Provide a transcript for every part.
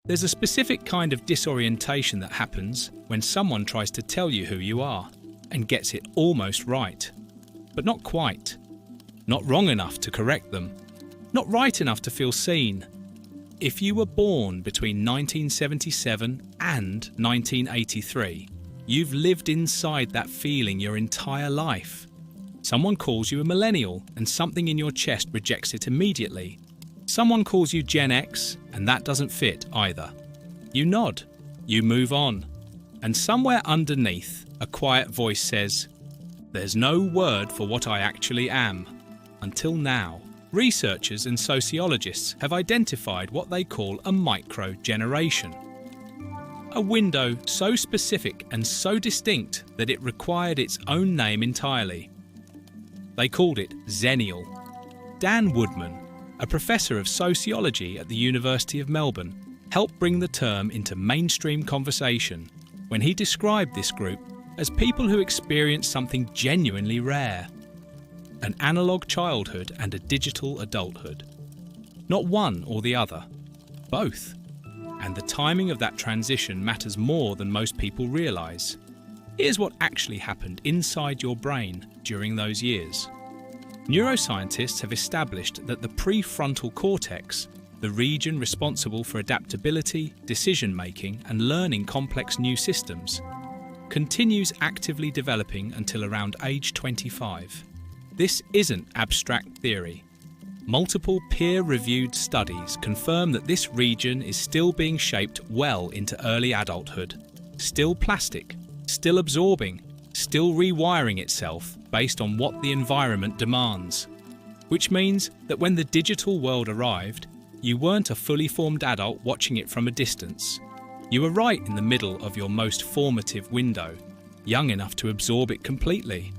There's a specific kind of disorientation that happens when someone tries to tell you who you are and gets it almost right, but not quite. Not wrong enough to correct them, not right enough to feel seen. If you were born between 1977 and 1983, you've lived inside that feeling your entire life. Someone calls you a millennial and something in your chest rejects it immediately. Someone calls you Gen X and that doesn't fit either. You nod, you move on, and somewhere underneath, a quiet voice says, "There's no word for what I actually am." Until now, researchers and sociologists have identified what they call a micro-generation. A window so specific and so distinct that it required its own name entirely. They called it Xennial. Dan Woodman, a professor of sociology at the University of Melbourne, helped bring the term into mainstream conversation when he described this group as people who experience something genuinely rare: an analog childhood and a digital adulthood. Not one or the other, both. And the timing of that transition matters more than most people realise. Here's what actually happened inside your brain during those years. Neuroscientists have established that the prefrontal cortex, the region responsible for adaptability, decision-making, and learning complex new systems, continues actively developing until around age 25. This isn't abstract theory. Multiple peer-reviewed studies confirm that this region is still being shaped well into early adulthood, still plastic, still absorbing, still rewiring itself based on what the environment demands. Which means that when the digital world arrived, you weren't a fully formed adult watching it from a distance. You were right in the middle of your most formative window, young enough to absorb it completely,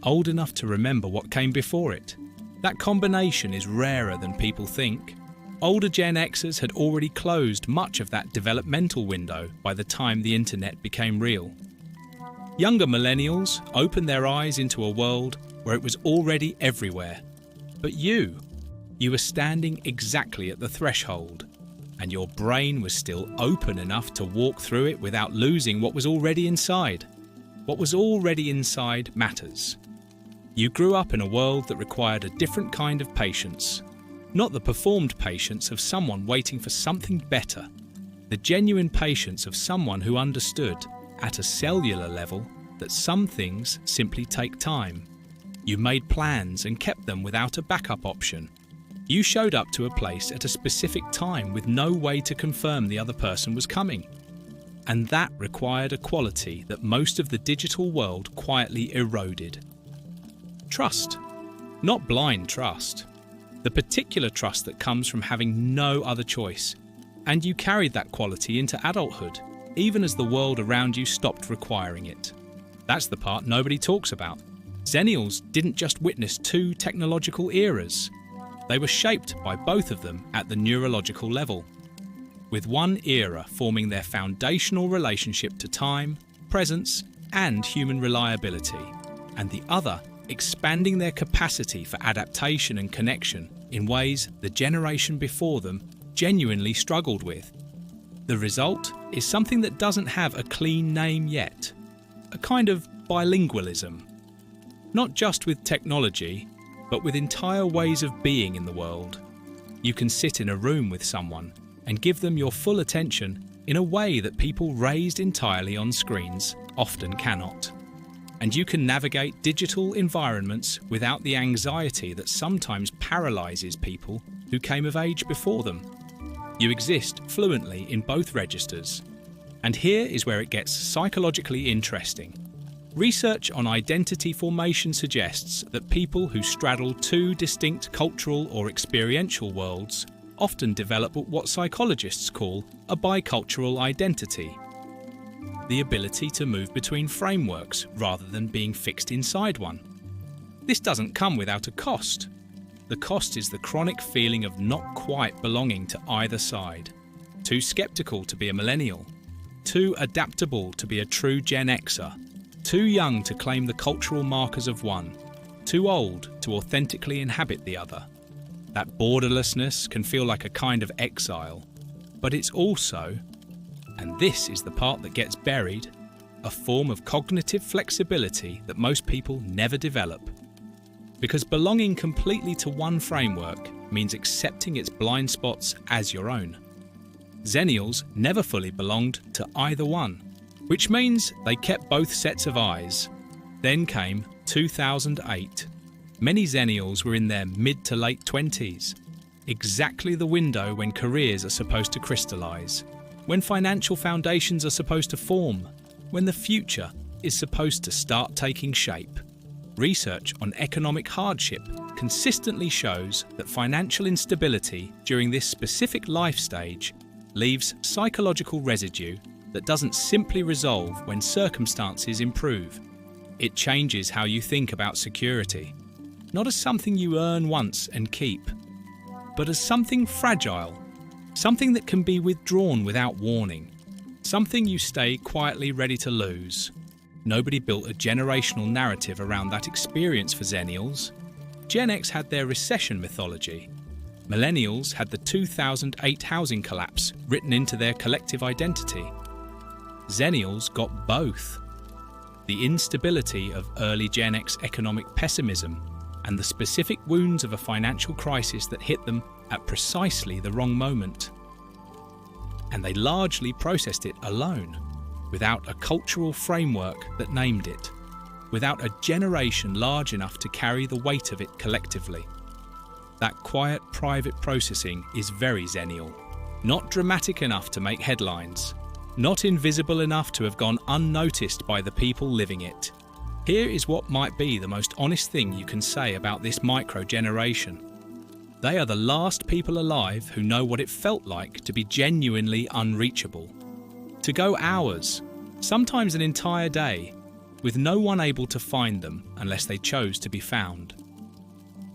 old enough to remember what came before it. That combination is rarer than people think. Older Gen Xers had already closed much of that developmental window by the time the internet became real. Younger millennials opened their eyes into a world where it was already everywhere. But you were standing exactly at the threshold, and your brain was still open enough to walk through it without losing what was already inside. What was already inside matters. You grew up in a world that required a different kind of patience, not the performed patience of someone waiting for something better, the genuine patience of someone who understood, at a cellular level, that some things simply take time. You made plans and kept them without a backup option. You showed up to a place at a specific time with no way to confirm the other person was coming. And that required a quality that most of the digital world quietly eroded. Trust. Not blind trust. The particular trust that comes from having no other choice. And you carried that quality into adulthood, even as the world around you stopped requiring it. That's the part nobody talks about. Xennials didn't just witness two technological eras. They were shaped by both of them at the neurological level, with one era forming their foundational relationship to time, presence, and human reliability, and the other expanding their capacity for adaptation and connection in ways the generation before them genuinely struggled with. The result is something that doesn't have a clean name yet, a kind of bilingualism. Not just with technology, but with entire ways of being in the world. You can sit in a room with someone and give them your full attention in a way that people raised entirely on screens often cannot. And you can navigate digital environments without the anxiety that sometimes paralyzes people who came of age before them. You exist fluently in both registers. And here is where it gets psychologically interesting. Research on identity formation suggests that people who straddle two distinct cultural or experiential worlds often develop what psychologists call a bicultural identity. The ability to move between frameworks rather than being fixed inside one. This doesn't come without a cost. The cost is the chronic feeling of not quite belonging to either side. Too skeptical to be a millennial. Too adaptable to be a true Gen Xer. Too young to claim the cultural markers of one. Too old to authentically inhabit the other. That borderlessness can feel like a kind of exile. But it's also, and this is the part that gets buried, a form of cognitive flexibility that most people never develop. Because belonging completely to one framework means accepting its blind spots as your own. Xennials never fully belonged to either one, which means they kept both sets of eyes. Then came 2008. Many Xennials were in their mid to late 20s, exactly the window when careers are supposed to crystallise, when financial foundations are supposed to form, when the future is supposed to start taking shape. Research on economic hardship consistently shows that financial instability during this specific life stage leaves psychological residue that doesn't simply resolve when circumstances improve. It changes how you think about security, not as something you earn once and keep, but as something fragile, something that can be withdrawn without warning, something you stay quietly ready to lose. Nobody built a generational narrative around that experience for Xennials. Gen X had their recession mythology. Millennials had the 2008 housing collapse written into their collective identity. Xennials got both. The instability of early Gen X economic pessimism and the specific wounds of a financial crisis that hit them at precisely the wrong moment. And they largely processed it alone, without a cultural framework that named it, without a generation large enough to carry the weight of it collectively. That quiet, private processing is very Xennial, not dramatic enough to make headlines, not invisible enough to have gone unnoticed by the people living it. Here is what might be the most honest thing you can say about this micro-generation. They are the last people alive who know what it felt like to be genuinely unreachable. To go hours, sometimes an entire day, with no one able to find them unless they chose to be found.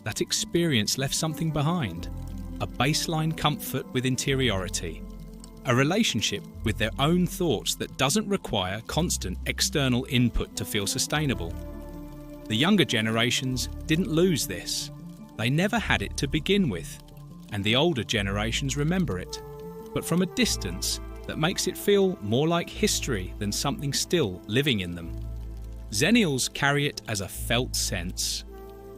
That experience left something behind, a baseline comfort with interiority, a relationship with their own thoughts that doesn't require constant external input to feel sustainable. The younger generations didn't lose this. They never had it to begin with, and the older generations remember it, but from a distance that makes it feel more like history than something still living in them. Xennials carry it as a felt sense.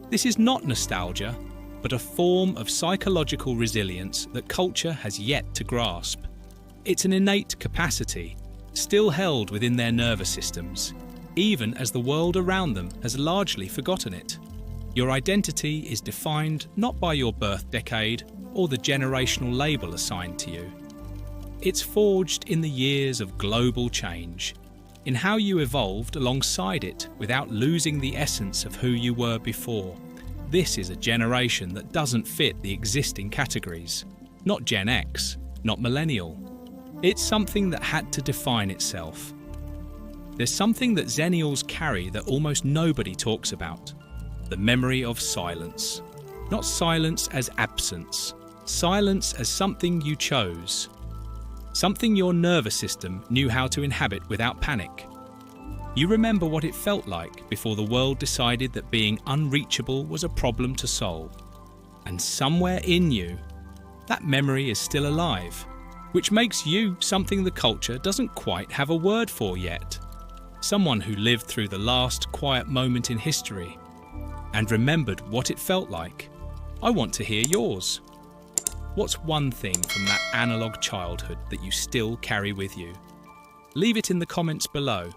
This is not nostalgia, but a form of psychological resilience that culture has yet to grasp. It's an innate capacity, still held within their nervous systems, even as the world around them has largely forgotten it. Your identity is defined not by your birth decade or the generational label assigned to you. It's forged in the years of global change, in how you evolved alongside it without losing the essence of who you were before. This is a generation that doesn't fit the existing categories. Not Gen X, not millennial. It's something that had to define itself. There's something that Xennials carry that almost nobody talks about. The memory of silence. Not silence as absence. Silence as something you chose. Something your nervous system knew how to inhabit without panic. You remember what it felt like before the world decided that being unreachable was a problem to solve. And somewhere in you, that memory is still alive, which makes you something the culture doesn't quite have a word for yet. Someone who lived through the last quiet moment in history and remembered what it felt like. I want to hear yours. What's one thing from that analog childhood that you still carry with you? Leave it in the comments below.